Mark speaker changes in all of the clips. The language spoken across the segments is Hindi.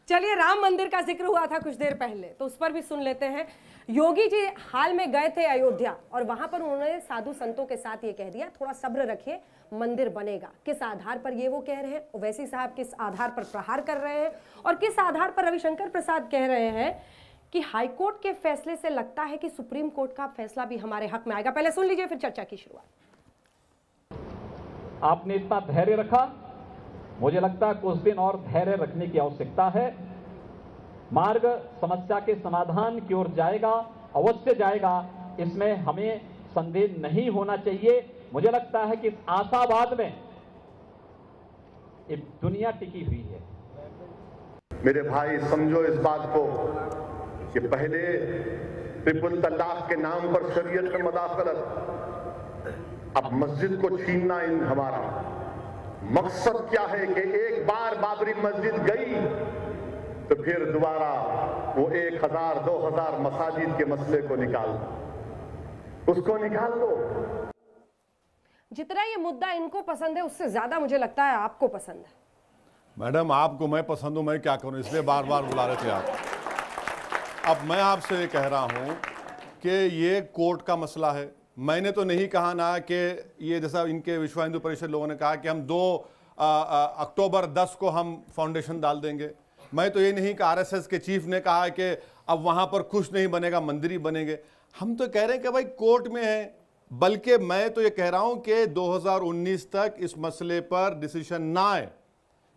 Speaker 1: चलिए, राम मंदिर का जिक्र हुआ था कुछ देर पहले, तो उस पर भी सुन लेते हैं। योगी जी हाल में गए थे अयोध्या और वहां पर उन्होंने साधु संतों के साथ ये कह दिया, थोड़ा सब्र रखिए, मंदिर बनेगा। किस आधार पर ये वो कह रहे हैं, ओवैसी साहब किस आधार पर प्रहार कर रहे हैं और किस आधार पर रविशंकर प्रसाद कह रहे हैं कि हाईकोर्ट के फैसले से लगता है कि सुप्रीम कोर्ट का फैसला भी हमारे हक में आएगा। पहले सुन लीजिए, फिर चर्चा की शुरुआत।
Speaker 2: आपने इतना धैर्य रखा, मुझे लगता है कुछ दिन और धैर्य रखने की आवश्यकता है। मार्ग समस्या के समाधान की ओर जाएगा, अवश्य जाएगा, इसमें हमें संदेह नहीं होना चाहिए। मुझे लगता है कि इस आशावाद में एक दुनिया टिकी हुई है।
Speaker 3: मेरे भाई, समझो इस बात को कि पहले ट्रिपल तलाक के नाम पर शरीयत में मुदाखलत, अब मस्जिद को छीनना इन हमारा मकसद क्या है कि एक बार बाबरी मस्जिद गई तो फिर दोबारा वो 1000 2000 मसाजिद के मसले को उसको निकाल दो।
Speaker 1: जितना ये मुद्दा इनको पसंद है उससे ज्यादा मुझे लगता है आपको पसंद है।
Speaker 4: मैडम, आपको मैं पसंद हूं, मैं क्या करूं, इसलिए बार बार बुला रहे थे आप। अब मैं आपसे कह रहा हूं कि ये कोर्ट का मसला है। मैंने तो नहीं कहा ना कि ये जैसा इनके विश्व हिंदू परिषद लोगों ने कहा कि हम 2 अक्टूबर 10 को हम फाउंडेशन डाल देंगे। मैं तो ये नहीं कि आरएसएस के चीफ ने कहा कि अब वहां पर कुछ नहीं बनेगा, मंदिर ही बनेंगे। हम तो कह रहे हैं कि भाई कोर्ट में है, बल्कि मैं तो ये कह रहा हूं कि 2019 तक इस मसले पर डिसीजन ना आए,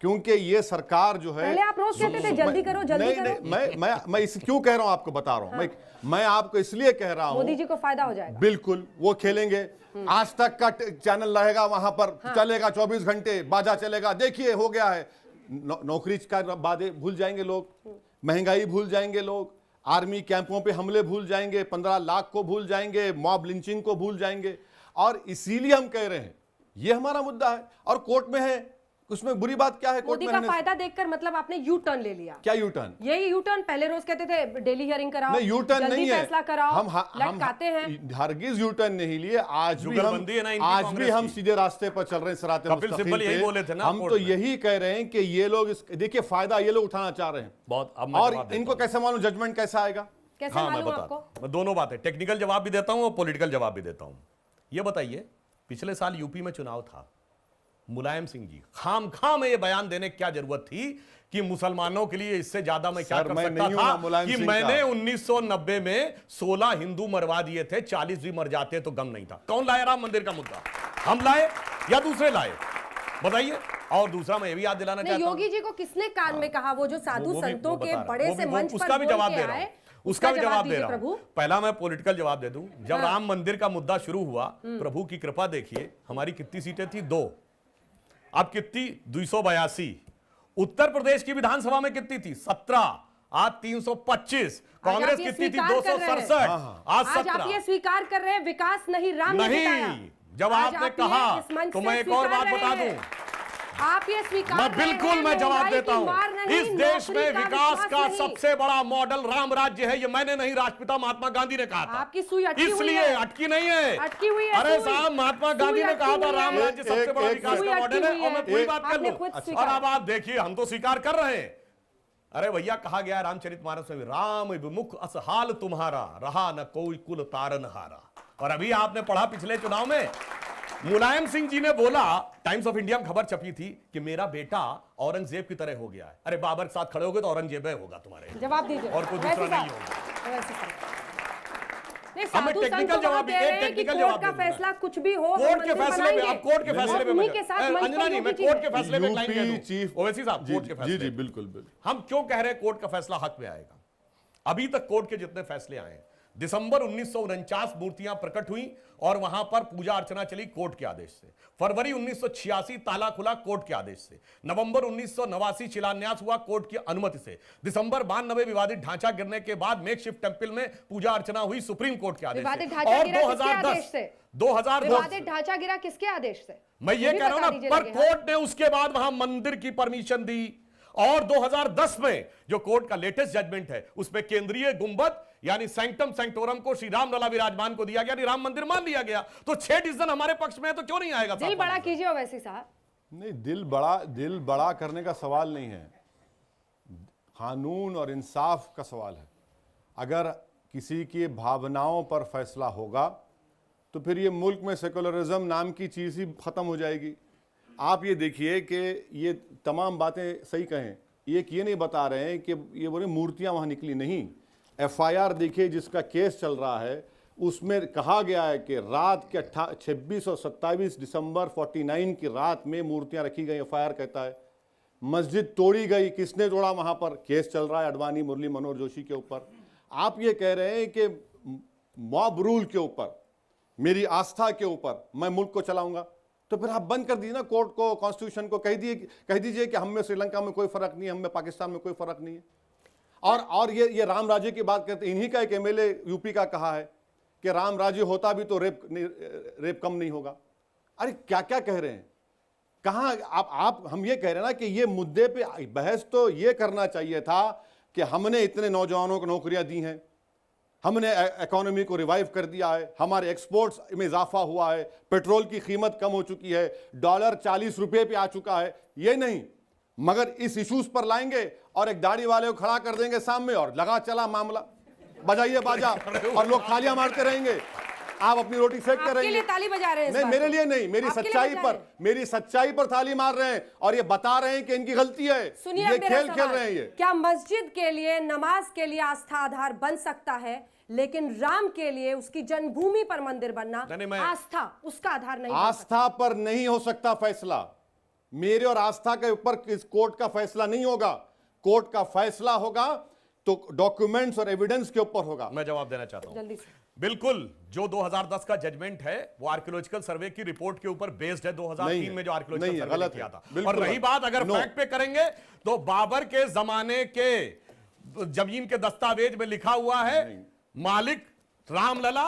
Speaker 4: क्योंकि ये सरकार जो है,
Speaker 1: पहले आप रोज कहते थे जल्दी करो जल्दी करो।
Speaker 4: मैं इस क्यों कह रहा हूं, आपको बता रहा हूं। मैं आपको इसलिए कह रहा हूं,
Speaker 1: मोदी जी को फायदा हो जाएगा।
Speaker 4: बिल्कुल, वो खेलेंगे। आज तक का चैनल रहेगा वहां पर, चलेगा 24 घंटे, बाजा चलेगा। देखिए हो गया है, नौकरी का वादे भूल जाएंगे लोग, महंगाई भूल जाएंगे लोग, आर्मी कैंपों पे हमले भूल जाएंगे, 15 लाख को भूल जाएंगे, मॉब लिंचिंग को भूल जाएंगे। और इसीलिए हम कह रहे हैं ये हमारा मुद्दा है और कोर्ट में है। उसमें बुरी बात क्या है?
Speaker 1: मोदी का फायदा देखकर मतलब आपने यू टर्न ले लिया।
Speaker 4: क्या यू टर्न?
Speaker 1: यही यू टर्न। पहले रोज कहते थे डेली हियरिंग कराओ,
Speaker 4: नहीं, यू टर्न नहीं है,
Speaker 1: फैसला कराओ,
Speaker 4: हम
Speaker 1: लटकाते हैं।
Speaker 4: हरगिज यू टर्न नहीं लिए। आज भी हम सीधे रास्ते पर चल रहे हैं, सिराते मुस्तकीम पे। हम तो यही कह रहे हैं कि ये लोग, देखिए फायदा ये लोग उठाना चाह रहे हैं बहुत। और इनको कैसे मालूम जजमेंट कैसा आएगा?
Speaker 1: कैसे मालूम आपको?
Speaker 5: मैं दोनों बातें, टेक्निकल जवाब भी देता हूं और पॉलिटिकल जवाब भी देता हूं। ये बताइए, पिछले साल यूपी में चुनाव था, मुलायम सिंह जी खाम में ये बयान देने की क्या जरूरत थी कि मुसलमानों के लिए इससे ज्यादा मैं क्या कर सकता था कि मैंने 1990 में 16 हिंदू मरवा दिए थे, 40 भी मर जाते तो गम नहीं था। कौन लाया राम मंदिर का मुद्दा? हम लाए या दूसरे लाए? बताइए। और दूसरा मैं ये भी याद दिलाना चाहता हूं,
Speaker 1: योगी जी को किसने कान में कहा, वो जो साधु संतों के बड़े से मंच पर
Speaker 5: उसका भी जवाब दे रहा हूं, उसका भी जवाब दे रहा हूं। पहला मैं पॉलिटिकल जवाब दे दूं। जब राम मंदिर का मुद्दा शुरू हुआ, प्रभु की कृपा देखिए, हमारी कितनी सीटें थी? 2। अब कितनी? 282। उत्तर प्रदेश की विधानसभा में कितनी थी? 17। आज 325। कांग्रेस कितनी थी? 267। आज 17।
Speaker 1: आप ये स्वीकार कर रहे हैं विकास नहीं राम
Speaker 5: नहीं। जब आपने कहा तो मैं एक और बात बता दूं,
Speaker 1: आप ये स्वीकार,
Speaker 5: मैं जवाब देता हूं। इस देश में विकास का सबसे बड़ा मॉडल राम राज्य है। ये मैंने नहीं, राष्ट्रपिता महात्मा गांधी ने कहा था।
Speaker 1: आपकी सुई अटकी हुई
Speaker 5: इसलिए अटकी नहीं है,
Speaker 1: अटकी हुई है।
Speaker 5: अरे साहब, महात्मा गांधी ने कहा था राम राज्य सबसे बड़ा विकास का मॉडल है। और मैं पूरी बात कर लूं, और अब आप देखिए, हम तो स्वीकार कर रहे हैं। अरे भैया, कहा गया रामचरितमानस में, राम विमुख असहाल तुम्हारा, रहा न कोई कुल तारन हारा। और अभी आपने पढ़ा पिछले चुनाव में, मुलायम सिंह जी ने बोला, टाइम्स ऑफ इंडिया में खबर छपी थी कि मेरा बेटा औरंगजेब की तरह हो गया है। अरे बाबर के साथ खड़े होगे तो औरंगजेब होगा तुम्हारे।
Speaker 1: जवाब दीजिए।
Speaker 5: और कोई दूसरा नहीं होगा।
Speaker 1: हमें टेक्निकल जवाब भी, एक टेक्निकल जवाब का फैसला कुछ भी हो,
Speaker 5: कोर्ट के फैसले पे, आप कोर्ट के फैसले पे अंजना नहीं, मैं कोर्ट के फैसले पे लाइन दे दूं। ओवैसी साहब, कोर्ट के फैसले,
Speaker 4: जी बिल्कुल।
Speaker 5: हम क्यों कह रहे हैं कोर्ट का फैसला हक में आएगा? अभी तक कोर्ट के जितने फैसले आए, दिसंबर 1949 मूर्तियां प्रकट हुई और वहां पर पूजा अर्चना चली कोर्ट के आदेश से। फरवरी 1986 ताला खुला कोर्ट के आदेश से। नवंबर 1989 शिलान्यास हुआ कोर्ट की अनुमति से। दिसंबर 92 विवादित ढांचा गिरने के बाद मेकशिफ्ट टेंपल में पूजा अर्चना हुई सुप्रीम कोर्ट के आदेश से। और 2010
Speaker 1: विवादित ढांचा गिरा किसके आदेश से?
Speaker 5: मैं ये कह रहा हूं ना, पर कोर्ट ने उसके बाद वहां मंदिर की परमिशन दी। और 2010 में जो कोर्ट का लेटेस्ट जजमेंट है, उसमें केंद्रीय गुंबद यानी सैंक्टम सैंक्टोरम को श्री राम लला विराजमान को दिया गया, यानी राम मंदिर मान लिया गया। तो 6 डिसीजन हमारे पक्ष में है, तो क्यों नहीं आएगा?
Speaker 1: दिल बड़ा कीजिए ओवैसी साहब।
Speaker 4: नहीं, दिल बड़ा करने का सवाल नहीं है। कानून और इंसाफ का सवाल है। अगर किसी की भावनाओं पर फैसला होगा तो फिर ये मुल्क में सेकुलरिज्म नाम की चीज़ ही ख़त्म हो जाएगी। आप ये देखिए कि ये तमाम बातें सही कहें, ये नहीं बता रहे हैं कि ये बोले मूर्तियां वहाँ निकली, नहीं। FIR देखिए जिसका केस चल रहा है, उसमें कहा गया है कि रात के 26 और 27 दिसंबर 49 की रात में मूर्तियां रखी गई। FIR कहता है मस्जिद तोड़ी गई, किसने तोड़ा, वहाँ पर केस चल रहा है अडवाणी मुरली मनोहर जोशी के ऊपर। आप ये कह रहे हैं कि मॉब रूल के ऊपर, मेरी आस्था के ऊपर मैं मुल्क को चलाऊंगा, तो फिर आप बंद कर दीजिए ना कोर्ट को, कॉन्स्टिट्यूशन को, कह दीजिए कि हम में श्रीलंका में कोई फर्क नहीं है, हम में पाकिस्तान में कोई फर्क नहीं है। और ये राम राज्य की बात करते, इन्हीं का एक MLA यूपी का कहा है कि राम राज्य होता भी तो रेप कम नहीं होगा। अरे क्या क्या कह रहे हैं, कहाँ आप हम ये कह रहे हैं ना कि ये मुद्दे पे बहस तो ये करना चाहिए था कि हमने इतने नौजवानों को नौकरियां दी हैं, हमने इकोनॉमी को रिवाइव कर दिया है, हमारे एक्सपोर्ट्स में इजाफा हुआ है, पेट्रोल की कीमत कम हो चुकी है, डॉलर 40 रुपए पे आ चुका है, ये नहीं, मगर इस इश्यूज पर लाएंगे और एक दाढ़ी वाले को खड़ा कर देंगे सामने और लगा चला मामला, बजाइए बाजा और लोग तालियां मारते रहेंगे, आप अपनी रोटी सेकते
Speaker 1: आपके
Speaker 4: रहेंगे।
Speaker 1: लिए ताली बजा रहे हैं इस
Speaker 4: नहीं,
Speaker 1: बार
Speaker 4: मेरे
Speaker 1: तो।
Speaker 4: लिए नहीं, मेरी सच्चाई पर ताली मार रहे हैं और ये बता रहे हैं कि इनकी गलती है,
Speaker 1: सुनिए
Speaker 4: ये
Speaker 1: अब मेरा
Speaker 4: खेल खेल
Speaker 1: सवाल,
Speaker 4: रहे हैं ये।
Speaker 1: क्या मस्जिद के लिए, नमाज के लिए आस्था आधार बन सकता है, लेकिन राम के लिए उसकी जन्मभूमि पर मंदिर बनना आस्था उसका आधार नहीं बन
Speaker 4: आस्था पर नहीं हो सकता फैसला, मेरे और आस्था के ऊपर इस कोर्ट का फैसला नहीं होगा। कोर्ट का फैसला होगा तो डॉक्यूमेंट्स और एविडेंस के ऊपर होगा।
Speaker 5: मैं जवाब देना चाहता हूं
Speaker 1: जल्दी से।
Speaker 5: बिल्कुल, जो 2010 का जजमेंट है वो आर्कियोलॉजिकल सर्वे की रिपोर्ट के ऊपर बेस्ड है, 2003 में जो आर्कियोलॉजिकल सर्वे
Speaker 4: गलत
Speaker 5: किया
Speaker 4: है,
Speaker 5: था।
Speaker 4: बिल्कुल
Speaker 5: और रही बात अगर फैक्ट पे करेंगे तो बाबर के जमाने के जमीन के दस्तावेज में लिखा हुआ है मालिक रामलला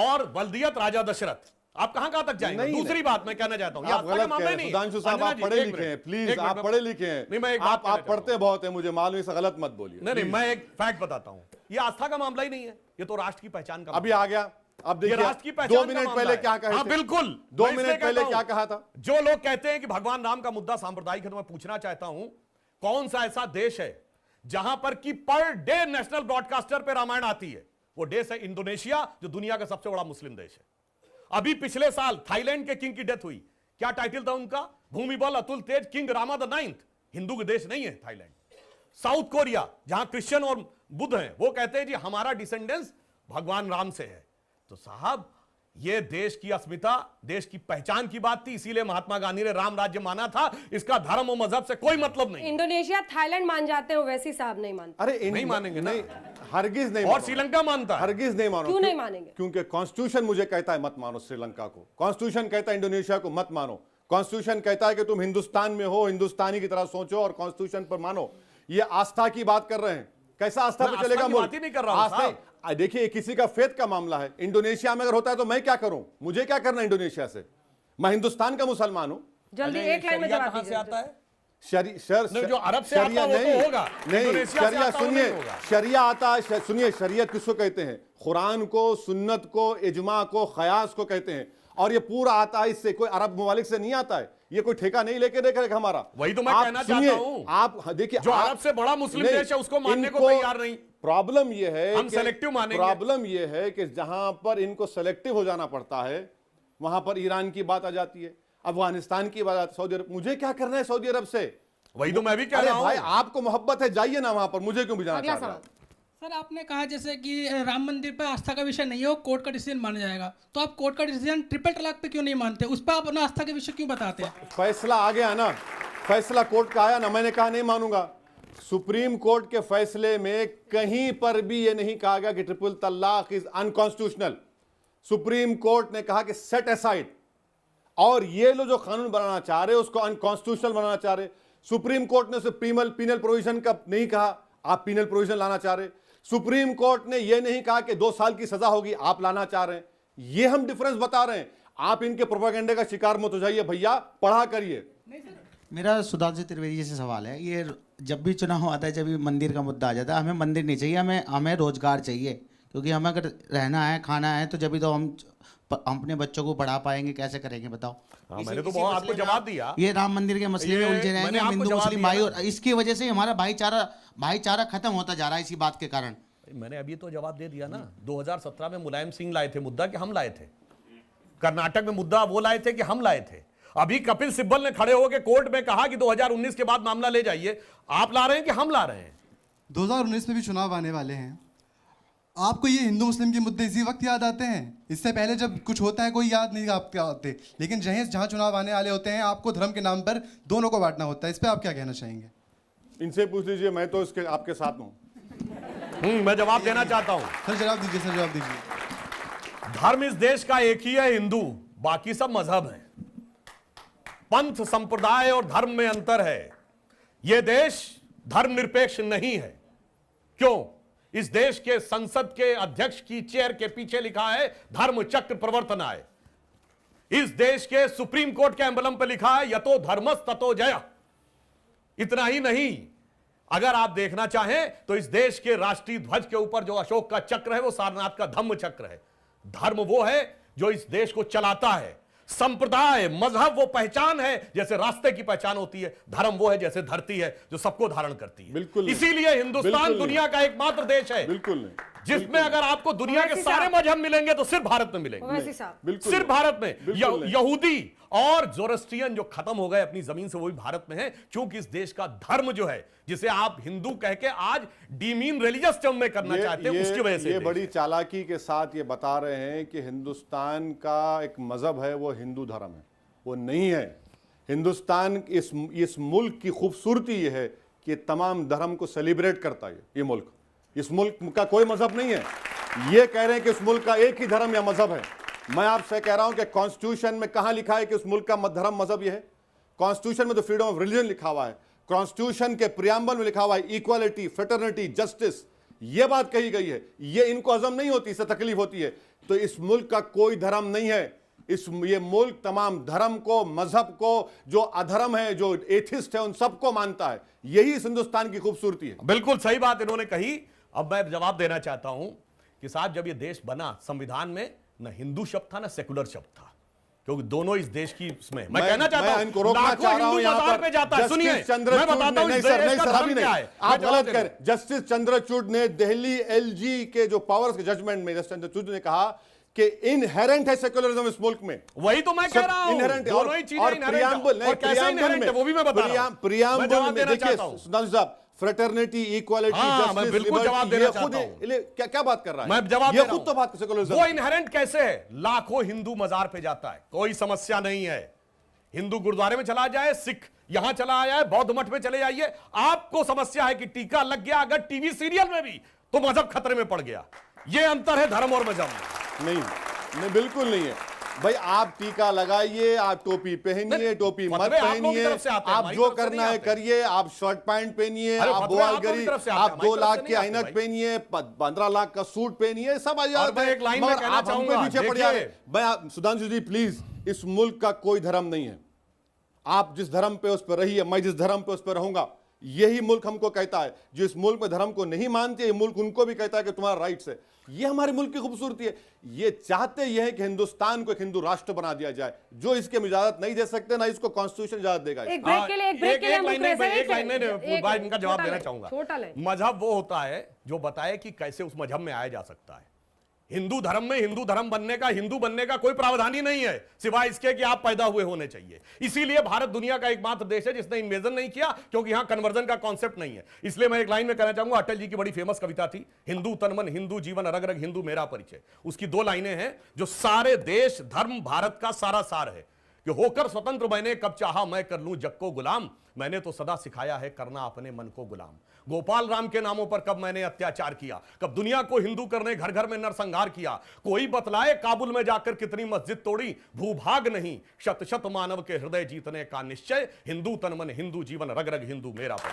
Speaker 5: और बल्दियत राजा दशरथ। आप कहां तक जाएंगे? दूसरी बात मैं कहना चाहता हूं,
Speaker 4: आप गलत कह रहे हैं सुधांशु साहब, आप पढ़े लिखे हैं, प्लीज आप पढ़े लिखे हैं, आप पढ़ते बहुत हैं, मुझे मालूम, इसे गलत मत बोलिए।
Speaker 5: नहीं, मैं एक फैक्ट बताता हूं, ये आस्था का मामला ही नहीं है, ये तो राष्ट्र की पहचान का
Speaker 4: अभी आ गया। अब देखिए
Speaker 5: राष्ट्र की पहचान
Speaker 4: 2 मिनट पहले क्या कहा?
Speaker 5: हाँ बिल्कुल,
Speaker 4: 2 मिनट पहले क्या कहा था?
Speaker 5: जो लोग कहते हैं कि भगवान राम का मुद्दा सांप्रदायिक है, तो मैं पूछना चाहता हूं कौन सा ऐसा देश है जहां पर की पर डे नेशनल ब्रॉडकास्टर पे रामायण आती है? वो देश है इंडोनेशिया, जो दुनिया का सबसे बड़ा मुस्लिम देश है। अभी पिछले साल थाईलैंड के किंग की डेथ हुई, क्या टाइटल था उनका? Bhumibol Adulyadej king Rama the 9th। हिंदू के देश नहीं है थाईलैंड। साउथ कोरिया, जहां क्रिश्चियन और बुद्ध हैं, वो कहते हैं जी हमारा डिसेंडेंस भगवान राम से है। तो साहब, ये देश की अस्मिता, देश की पहचान की बात थी, इसीलिए महात्मा गांधी ने राम राज्य माना था। इसका धर्म और मजहब से कोई मतलब नहीं।
Speaker 1: इंडोनेशिया थाईलैंड मान जाते हो, वैसी साहब नहीं मानते।
Speaker 4: अरे
Speaker 5: नहीं मानेंगे ना,
Speaker 4: हरगिज नहीं।
Speaker 5: और श्रीलंका मानता है,
Speaker 4: हरगिज नहीं मानो।
Speaker 1: क्यों नहीं मानेंगे?
Speaker 4: क्योंकि कॉन्स्टिट्यूशन मुझे कहता है मत मानो श्रीलंका को, कॉन्स्टिट्यूशन कहता है इंडोनेशिया को मत मानो, कॉन्स्टिट्यूशन कहता है कि तुम हिंदुस्तान में हो, हिंदुस्तानी की तरह सोचो और कॉन्स्टिट्यूशन पर मानो। ये आस्था की बात कर रहे हैं, कैसा आस्था पे चलेगा मुल्क?
Speaker 5: बात ही नहीं कर रहा हूं साहब।
Speaker 4: देखिए किसी का फेथ का मामला है, इंडोनेशिया में अगर होता है तो मैं क्या करूं? मुझे क्या करना इंडोनेशिया से? मैं हिंदुस्तान का मुसलमान हूं।
Speaker 1: जल्दी एक लाइन में जवाब
Speaker 5: कहां से आता है?
Speaker 4: जो
Speaker 5: अरब से आता है वो तो होगा,
Speaker 4: नहीं, शरिया सुनिए, शरिया आता है, सुनिए, शरीयत किसको कहते हैं? कुरान को, सुन्नत को, इजमा को, खयास को कहते हैं। और ये पूरा आता है इससे, कोई अरब ममालिक से नहीं आता है, ये कोई ठेका नहीं लेके देख हमारा।
Speaker 5: वही तो मैं कहना चाहता हूं,
Speaker 4: आप देखिए,
Speaker 5: जो अरब से बड़ा मुस्लिम देश है उसको मानने को तैयार नहीं।
Speaker 4: प्रॉब्लम ये है,
Speaker 5: हम सेलेक्टिव मानेंगे।
Speaker 4: प्रॉब्लम ये है कि जहां पर इनको सेलेक्टिव हो जाना पड़ता है, वहां पर ईरान की बात आ जाती है, अफगानिस्तान की बात आती है, सऊदी अरब। मुझे क्या करना है सऊदी अरब से?
Speaker 5: वही तो मैं भी कह रहा हूं।
Speaker 4: भाई आपको मोहब्बत है, जाइए ना वहां पर, मुझे क्यों भिजाना चाह रहे हैं?
Speaker 6: सर, आपने कहा जैसे कि राम मंदिर पर आस्था का विषय नहीं हो, कोर्ट का डिसीजन माना जाएगा, तो आप कोर्ट का डिसीजन ट्रिपल तलाक पे क्यों नहीं मानते? उस पर आप अपना आस्था के विषय क्यों बताते हैं?
Speaker 4: फैसला आ गया ना, फैसला कोर्ट का आया ना, मैंने कहा नहीं मानूंगा। सुप्रीम कोर्ट के फैसले में कहीं पर भी यह नहीं कहा गया कि ट्रिपल तलाक इज अनकॉन्स्टिट्यूशनल। सुप्रीम कोर्ट ने कहा कि सेट असाइड, और ये लोग जो कानून बनाना चाह रहे उसको अनकॉन्स्टिट्यूशनल बनाना चाह रहे। सुप्रीम कोर्ट ने उसे पीनल प्रोविजन का नहीं कहा, आप पीनल प्रोविजन लाना चाह रहे। सुप्रीम कोर्ट ने यह नहीं कहा कि 2 साल की सजा होगी, आप लाना चाह रहे हैं। ये हम डिफरेंस बता रहे हैं। आप इनके प्रोपेगेंडे का शिकार मत हो जाइए भैया, पढ़ा करिए।
Speaker 7: मेरा सुधांशु त्रिवेदी जी से सवाल है, ये जब भी चुनाव आता है, जब भी मंदिर का मुद्दा आ जाता है, हमें मंदिर नहीं चाहिए, हमें रोजगार चाहिए। क्योंकि हमें अगर रहना है, खाना है, तो जब भी तो हम हम अपने बच्चों को पढ़ा पाएंगे, कैसे करेंगे बताओ?
Speaker 5: हाँ, मैंने तो बहुत आपको जवाब दिया।
Speaker 7: ये राम मंदिर के मसले में उलझे रहेंगे हम हिंदू मुस्लिम भाई, और इसकी वजह से हमारा भाईचारा खत्म होता जा रहा है इसी बात के कारण।
Speaker 5: मैंने अभी तो जवाब दे दिया ना। 2017 में मुलायम सिंह लाए थे मुद्दा कि हम लाए थे। कर्नाटक में मुद्दा वो लाए थे कि हम लाए थे। अभी कपिल सिब्बल ने खड़े होकर कोर्ट में कहा कि 2019 के बाद मामला ले जाइए। आप ला रहे हैं कि हम ला रहे हैं?
Speaker 8: 2019 में भी चुनाव आने वाले हैं। आपको ये हिंदू मुस्लिम के मुद्दे इसी वक्त याद आते हैं? इससे पहले जब कुछ होता है कोई याद नहीं आपके आते, लेकिन जहाँ चुनाव आने वाले होते हैं आपको धर्म के नाम पर दोनों को बांटना होता है। इस पर आप क्या कहना चाहेंगे?
Speaker 4: इनसे पूछ लीजिए, मैं तो इसके आपके साथ हूं।
Speaker 5: मैं जवाब देना चाहता हूं।
Speaker 8: सर जवाब दीजिए, सर जवाब दीजिए।
Speaker 5: धर्म इस देश का एक ही है, हिंदू। बाकी सब मजहब है। पंथ, संप्रदाय और धर्म में अंतर है। यह देश धर्मनिरपेक्ष नहीं है। क्यों? इस देश के संसद के अध्यक्ष की चेयर के पीछे लिखा है धर्म चक्र प्रवर्तनाय। इस देश के सुप्रीम कोर्ट के एम्बलम पर लिखा है यतो धर्मस ततो जय। इतना ही नहीं, अगर आप देखना चाहें तो इस देश के राष्ट्रीय ध्वज के ऊपर जो अशोक का चक्र है वो सारनाथ का धम्म चक्र है। धर्म वो है जो इस देश को चलाता है। संप्रदाय, मजहब वो पहचान है जैसे रास्ते की पहचान होती है। धर्म वो है जैसे धरती है जो सबको धारण करती है।
Speaker 4: बिल्कुल नहीं।
Speaker 5: इसीलिए हिंदुस्तान दुनिया का एकमात्र देश है
Speaker 4: बिल्कुल नहीं,
Speaker 5: जिसमें अगर आपको दुनिया के सारे मजहब मिलेंगे तो सिर्फ भारत में मिलेंगे। सिर्फ भारत में। यहूदी और जोरस्ट्रियन जो खत्म हो गए अपनी जमीन से वो भी भारत में है, क्योंकि इस देश का धर्म जो है जिसे आप हिंदू कह के आज डीमीन रिलीजियस टर्म में करना चाहते हैं, उसकी वजह से
Speaker 4: ये बड़ी चालाकी के साथ ये बता रहे हैं कि हिंदुस्तान का एक मजहब है वो हिंदू धर्म है। वो नहीं है। हिंदुस्तान इस मुल्क की खूबसूरती ये है कि तमाम धर्म को सेलिब्रेट करता है ये मुल्क। इस मुल्क का कोई मजहब नहीं है। ये कह रहे हैं कि इस मुल्क का एक ही धर्म या मजहब है। मैं आपसे कह रहा हूं कि कॉन्स्टिट्यूशन में कहां लिखा है कि उस मुल्क का धर्म मजहब यह है? कॉन्स्टिट्यूशन में तो फ्रीडम ऑफ रिलीजन लिखा हुआ है। कॉन्स्टिट्यूशन के प्रियम्बल में लिखा हुआ है इक्वालिटी, फ्रेटर्निटी, जस्टिस। ये बात कही गई है। ये इनको हजम नहीं होती, इससे तकलीफ होती है। तो इस मुल्क का कोई धर्म नहीं है। ये मुल्क तमाम धर्म को, मजहब को, जो अधर्म है, जो एथिस्ट है, उन सबको मानता है। यही इस हिंदुस्तान की खूबसूरती है।
Speaker 5: बिल्कुल सही बात इन्होंने कही। अब मैं जवाब देना चाहता हूं कि साहब जब ये देश बना, संविधान में न हिंदू शब्द था न सेकुलर शब्द था, क्योंकि दोनों इस देश की इसमें मैं कहना चाहता हूं
Speaker 4: इनको रोकना चाह रहा हूं यहां पर
Speaker 5: जाता है। सुनिए, मैं बताता हूं
Speaker 4: नहीं सर, अभी नहीं, आप गलत कह रहे। जस्टिस चंद्रचूड़ ने दिल्ली एलजी के जो पावर्स के जजमेंट में जस्टिस चंद्रचूड़ ने कहा कि इनहेरेंट है सेकुलरिज्म इस मुल्क में।
Speaker 5: वही तो मैं कह रहा हूं,
Speaker 4: इनहेरेंट है।
Speaker 5: दोनों ही चीजें
Speaker 4: और
Speaker 5: इनहेरेंट है। और कैसे इनहेरेंट है वो भी मैं बता रहा हूं।
Speaker 4: प्रियम्बल में देखिए सुधांशु साहब, फ्रेटर्निटी, इक्वालिटी,
Speaker 5: मैं बिल्कुल जवाब देना चाहता हूं।
Speaker 4: क्या बात कर रहा है?
Speaker 5: मैं जवाब
Speaker 4: ये खुद तो बात सेकुलरिज्म।
Speaker 5: वो इनहेरेंट कैसे है? लाखों हिंदू मजार पे जाता है, कोई समस्या नहीं है। हिंदू गुरुद्वारे में चला जाए, सिख यहां चला आया है, बौद्ध मठ में चले जाइए। आपको समस्या है कि टीका लग गया अगर टीवी सीरियल में भी तो मजहब खतरे में पड़ गया। ये अंतर है धर्म और मजहब में।
Speaker 4: नहीं, बिल्कुल नहीं है भाई। आप टीका लगाइए, आप टोपी पहनिए, टोपी मत पहनिए, आप जो करना है करिए। आप शर्ट पैंट पहनिए, आप बोआलगरी, आप 2 लाख के ऐनक पहनिए, 15 लाख का सूट पहनिए, सब आजाद है। मगर आप हम पे पीछे पड़ जाए। मैं सुधांशु जी प्लीज, इस मुल्क का कोई धर्म नहीं है। आप जिस धर्म पे उस पर रहिए, मैं जिस धर्म पे उस पर रहूंगा। यही मुल्क हमको कहता है। जो इस मुल्क में धर्म को नहीं मानते, ये मुल्क उनको भी कहता है कि तुम्हारा राइट्स है। ये हमारे मुल्क की खूबसूरती है। ये चाहते ये है कि हिंदुस्तान को एक हिंदू राष्ट्र बना दिया जाए। जो इसके में इजाजत नहीं दे सकते ना इसको कॉन्स्टिट्यूशन इजाजत देगा।
Speaker 1: एक लाइन
Speaker 5: इनका जवाब देना चाहूंगा। मजहब वो होता है जो बताए कि कैसे उस मजहब में आया जा सकता है। हिंदू धर्म में हिंदू धर्म बनने का, हिंदू बनने का कोई प्रावधान ही नहीं है सिवाय इसके कि आप पैदा हुए होने चाहिए। इसीलिए भारत दुनिया का एकमात्र देश है जिसने इन्वेजन नहीं किया, क्योंकि यहां कन्वर्जन का कॉन्सेप्ट नहीं है। इसलिए मैं एक लाइन में कहना चाहूंगा, अटल जी की बड़ी फेमस कविता थी, हिंदू तन मन हिंदू जीवन रग रग हिंदू मेरा परिचय। उसकी 2 लाइनें हैं जो सारे देश धर्म भारत का सारा सार है कि होकर स्वतंत्र मैंने कब चाहा मैं कर लूं जग को गुलाम, मैंने तो सदा सिखाया है करना अपने मन को गुलाम। गोपाल राम के नामों पर कब मैंने अत्याचार किया, कब दुनिया को हिंदू करने घर घर में नरसंहार किया। कोई बतलाए काबुल में जाकर कितनी मस्जिद तोड़ी, भूभाग नहीं शत शत मानव के हृदय जीतने का निश्चय, हिंदू तन मन हिंदू जीवन रग रग हिंदू मेरा पर।